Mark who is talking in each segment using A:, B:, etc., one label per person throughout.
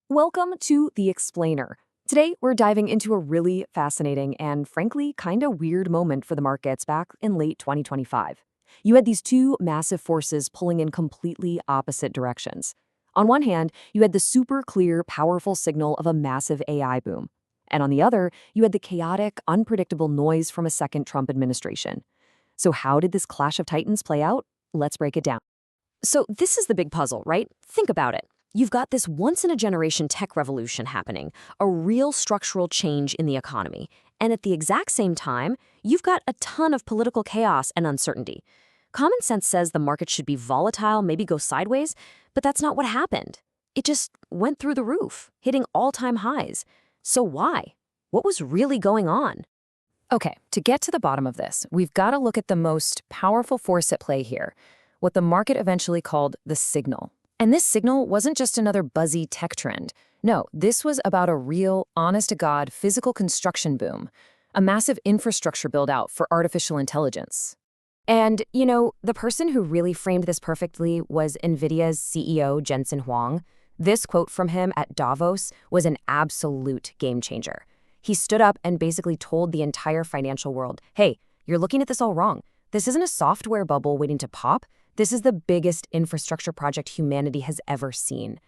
A: Welcome to The Explainer. Today, we're diving into a really fascinating and frankly kind of weird moment for the markets back in late 2025. You had these two massive forces pulling in completely opposite directions. On one hand, you had the super clear, powerful signal of a massive AI boom. And on the other, you had the chaotic, unpredictable noise from a second Trump administration. So, how did this clash of titans play out? Let's break it down. So, this is the big puzzle, right? Think about it. You've got this once in a generation tech revolution happening, a real structural change in the economy. And at the exact same time, you've got a ton of political chaos and uncertainty. Common sense says the market should be volatile, maybe go sideways, but that's not what happened. It just went through the roof, hitting all-time highs. So why? What was really going on? Okay, to get to the bottom of this, we've got to look at the most powerful force at play here, what the market eventually called the signal. And this signal wasn't just another buzzy tech trend. No, this was about a real, honest-to-God physical construction boom, a massive infrastructure build-out for artificial intelligence. And, the person who really framed this perfectly was NVIDIA's CEO, Jensen Huang. This quote from him at Davos was an absolute game changer. He stood up and basically told the entire financial world, hey, you're looking at this all wrong. This isn't a software bubble waiting to pop. This is the biggest infrastructure project humanity has ever seen.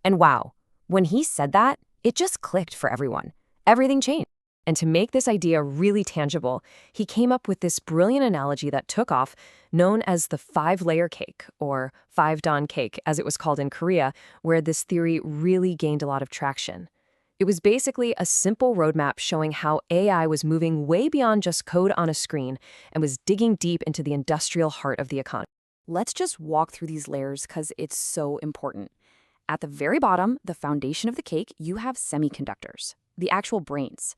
A: And wow, when he said that, it just clicked for everyone. Everything changed. And to make this idea really tangible, he came up with this brilliant analogy that took off, known as the five-layer cake, or five-dan cake, as it was called in Korea, where this theory really gained a lot of traction. It was basically a simple roadmap showing how AI was moving way beyond just code on a screen and was digging deep into the industrial heart of the economy. Let's just walk through these layers because it's so important. At the very bottom, the foundation of the cake, you have semiconductors, the actual brains.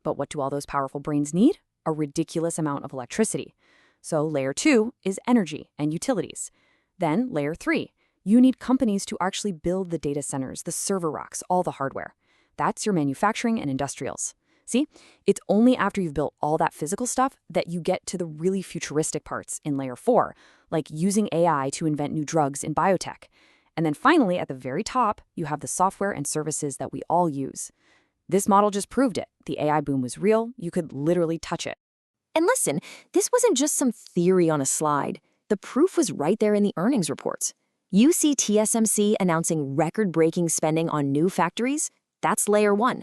A: But what do all those powerful brains need? A ridiculous amount of electricity. So layer 2 is energy and utilities. Then layer 3, you need companies to actually build the data centers, the server racks, all the hardware. That's your manufacturing and industrials. See, it's only after you've built all that physical stuff that you get to the really futuristic parts in layer 4, like using AI to invent new drugs in biotech. And then finally, at the very top, you have the software and services that we all use. This model just proved it. The AI boom was real. You could literally touch it. And listen, this wasn't just some theory on a slide. The proof was right there in the earnings reports. You see TSMC announcing record-breaking spending on new factories? That's layer 1.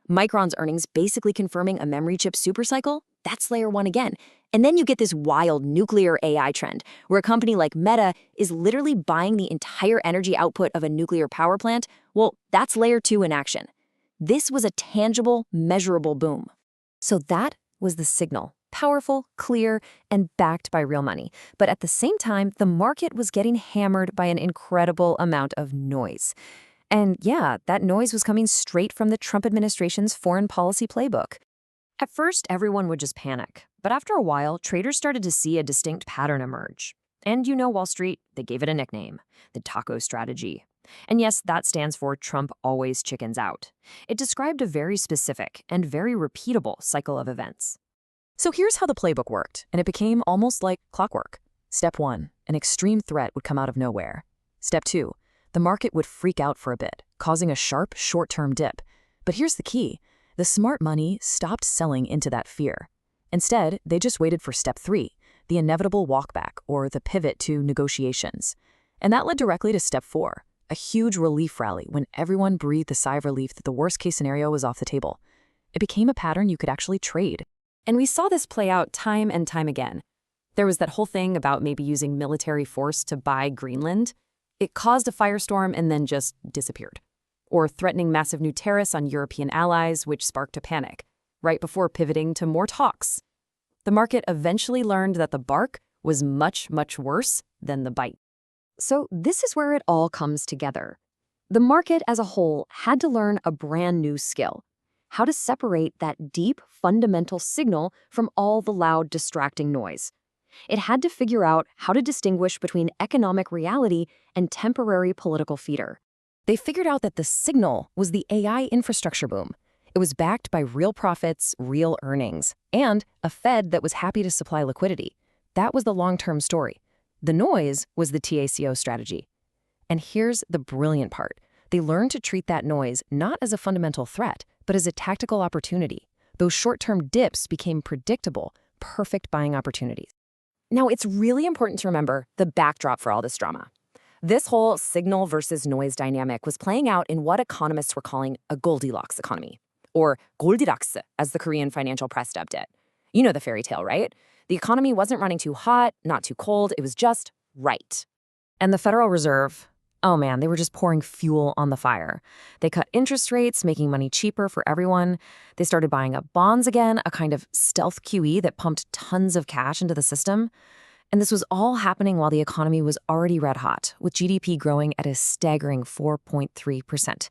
A: Micron's earnings basically confirming a memory chip supercycle? That's layer 1 again. And then you get this wild nuclear AI trend, where a company like Meta is literally buying the entire energy output of a nuclear power plant. Well, that's layer 2 in action. This was a tangible, measurable boom. So that was the signal. Powerful, clear, and backed by real money. But at the same time, the market was getting hammered by an incredible amount of noise. And yeah, that noise was coming straight from the Trump administration's foreign policy playbook. At first, everyone would just panic. But after a while, traders started to see a distinct pattern emerge. And Wall Street, they gave it a nickname, the taco strategy. And yes, that stands for Trump always chickens out. It described a very specific and very repeatable cycle of events. So here's how the playbook worked, and it became almost like clockwork. Step 1, an extreme threat would come out of nowhere. Step 2, the market would freak out for a bit, causing a sharp, short-term dip. But here's the key. The smart money stopped selling into that fear. Instead, they just waited for step 3, the inevitable walkback or the pivot to negotiations. And that led directly to step 4, a huge relief rally when everyone breathed a sigh of relief that the worst-case scenario was off the table. It became a pattern you could actually trade. And we saw this play out time and time again. There was that whole thing about maybe using military force to buy Greenland. It caused a firestorm and then just disappeared. Or threatening massive new tariffs on European allies, which sparked a panic, right before pivoting to more talks. The market eventually learned that the bark was much, much worse than the bite. So this is where it all comes together. The market as a whole had to learn a brand new skill: how to separate that deep, fundamental signal from all the loud, distracting noise. It had to figure out how to distinguish between economic reality and temporary political feeder. They figured out that the signal was the AI infrastructure boom. It was backed by real profits, real earnings, and a Fed that was happy to supply liquidity. That was the long-term story. The noise was the TACO strategy. And here's the brilliant part. They learned to treat that noise not as a fundamental threat, but as a tactical opportunity. Those short-term dips became predictable, perfect buying opportunities. Now, it's really important to remember the backdrop for all this drama. This whole signal versus noise dynamic was playing out in what economists were calling a Goldilocks economy, or Goldilocks, as the Korean financial press dubbed it. You know the fairy tale, right? The economy wasn't running too hot, not too cold, it was just right. And the Federal Reserve, oh man, they were just pouring fuel on the fire. They cut interest rates, making money cheaper for everyone. They started buying up bonds again, a kind of stealth QE that pumped tons of cash into the system. And this was all happening while the economy was already red hot, with GDP growing at a staggering 4.3%.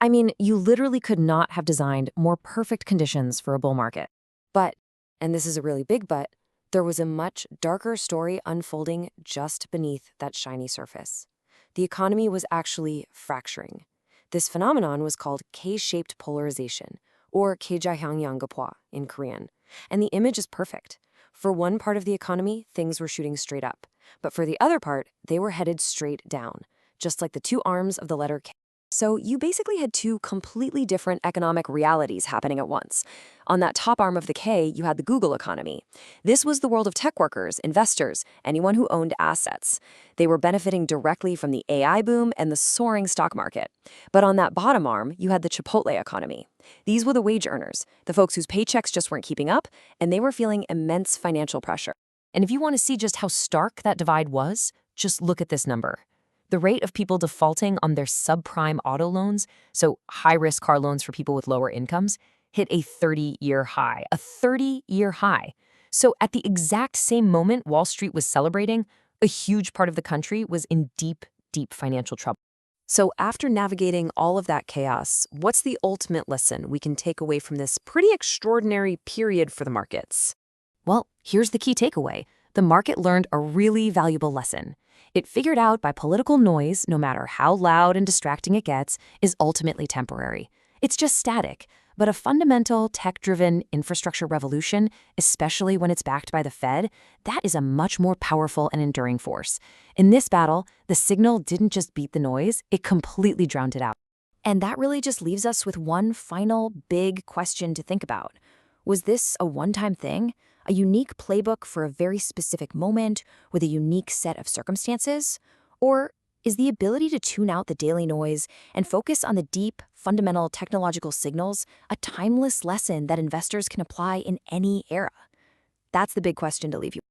A: I mean, you literally could not have designed more perfect conditions for a bull market. But, and this is a really big but, there was a much darker story unfolding just beneath that shiny surface. The economy was actually fracturing. This phenomenon was called K-shaped polarization, or Kejahyangyangapwa in Korean. And the image is perfect. For one part of the economy, things were shooting straight up. But for the other part, they were headed straight down, just like the two arms of the letter K. So you basically had two completely different economic realities happening at once. On that top arm of the K, you had the Google economy. This was the world of tech workers, investors, anyone who owned assets. They were benefiting directly from the AI boom and the soaring stock market. But on that bottom arm, you had the Chipotle economy. These were the wage earners, the folks whose paychecks just weren't keeping up, and they were feeling immense financial pressure. And if you want to see just how stark that divide was, just look at this number. The rate of people defaulting on their subprime auto loans, so high-risk car loans for people with lower incomes, hit a 30-year high. A 30-year high. So at the exact same moment Wall Street was celebrating, a huge part of the country was in deep, deep financial trouble. So after navigating all of that chaos, what's the ultimate lesson we can take away from this pretty extraordinary period for the markets? Well, here's the key takeaway. The market learned a really valuable lesson. It figured out by political noise, no matter how loud and distracting it gets, is ultimately temporary. It's just static. But a fundamental, tech-driven infrastructure revolution, especially when it's backed by the Fed, that is a much more powerful and enduring force. In this battle, the signal didn't just beat the noise, it completely drowned it out. And that really just leaves us with one final big question to think about. Was this a one-time thing? A unique playbook for a very specific moment with a unique set of circumstances? Or is the ability to tune out the daily noise and focus on the deep, fundamental technological signals a timeless lesson that investors can apply in any era? That's the big question to leave you